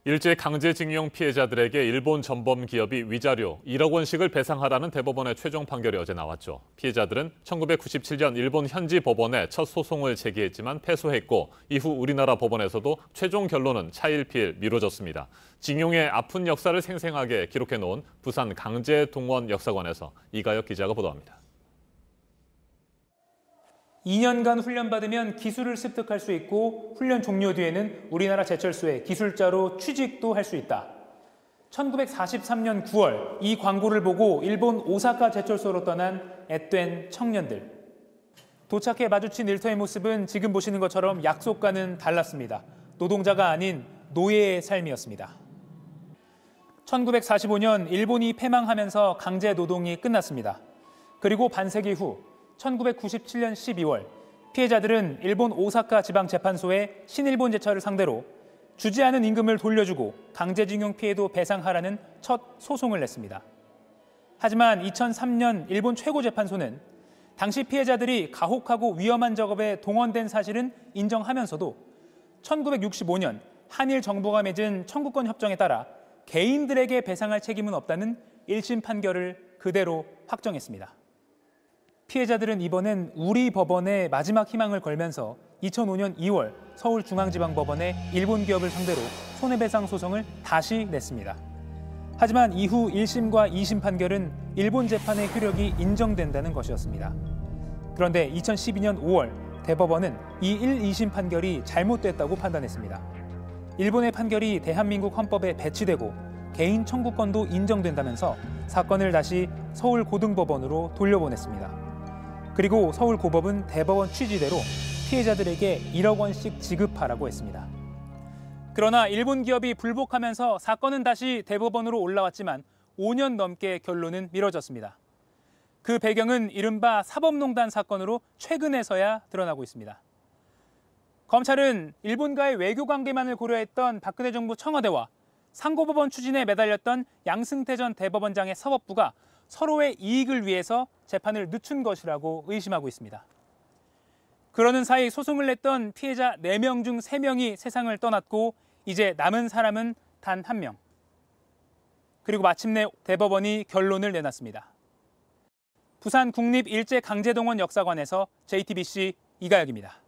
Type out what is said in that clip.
일제 강제징용 피해자들에게 일본 전범 기업이 위자료 1억 원씩을 배상하라는 대법원의 최종 판결이 어제 나왔죠. 피해자들은 1997년 일본 현지 법원에 첫 소송을 제기했지만 패소했고 이후 우리나라 법원에서도 최종 결론은 차일피일 미뤄졌습니다. 징용의 아픈 역사를 생생하게 기록해놓은 부산 강제동원 역사관에서 이가혁 기자가 보도합니다. 2년간 훈련받으면 기술을 습득할 수 있고 훈련 종료 뒤에는 우리나라 제철소에 기술자로 취직도 할 수 있다. 1943년 9월 이 광고를 보고 일본 오사카 제철소로 떠난 앳된 청년들. 도착해 마주친 일터의 모습은 지금 보시는 것처럼 약속과는 달랐습니다. 노동자가 아닌 노예의 삶이었습니다. 1945년 일본이 패망하면서 강제 노동이 끝났습니다. 그리고 반세기 후 1997년 12월 피해자들은 일본 오사카 지방재판소에 신일본 제철을 상대로 주지 않은 임금을 돌려주고 강제징용 피해도 배상하라는 첫 소송을 냈습니다. 하지만 2003년 일본 최고재판소는 당시 피해자들이 가혹하고 위험한 작업에 동원된 사실은 인정하면서도 1965년 한일 정부가 맺은 청구권 협정에 따라 개인들에게 배상할 책임은 없다는 1심 판결을 그대로 확정했습니다. 피해자들은 이번엔 우리 법원에 마지막 희망을 걸면서 2005년 2월 서울중앙지방법원에 일본 기업을 상대로 손해배상 소송을 다시 냈습니다. 하지만 이후 1심과 2심 판결은 일본 재판의 효력이 인정된다는 것이었습니다. 그런데 2012년 5월 대법원은 이 1, 2심 판결이 잘못됐다고 판단했습니다. 일본의 판결이 대한민국 헌법에 배치되고 개인 청구권도 인정된다면서 사건을 다시 서울고등법원으로 돌려보냈습니다. 그리고 서울고법은 대법원 취지대로 피해자들에게 1억 원씩 지급하라고 했습니다. 그러나 일본 기업이 불복하면서 사건은 다시 대법원으로 올라왔지만 5년 넘게 결론은 미뤄졌습니다. 그 배경은 이른바 사법농단 사건으로 최근에서야 드러나고 있습니다. 검찰은 일본과의 외교 관계만을 고려했던 박근혜 정부 청와대와 상고법원 추진에 매달렸던 양승태 전 대법원장의 사법부가 서로의 이익을 위해서 재판을 늦춘 것이라고 의심하고 있습니다. 그러는 사이 소송을 냈던 피해자 4명 중 3명이 세상을 떠났고 이제 남은 사람은 단 1명. 그리고 마침내 대법원이 결론을 내놨습니다. 부산 국립일제강제동원 역사관에서 JTBC 이가혁입니다.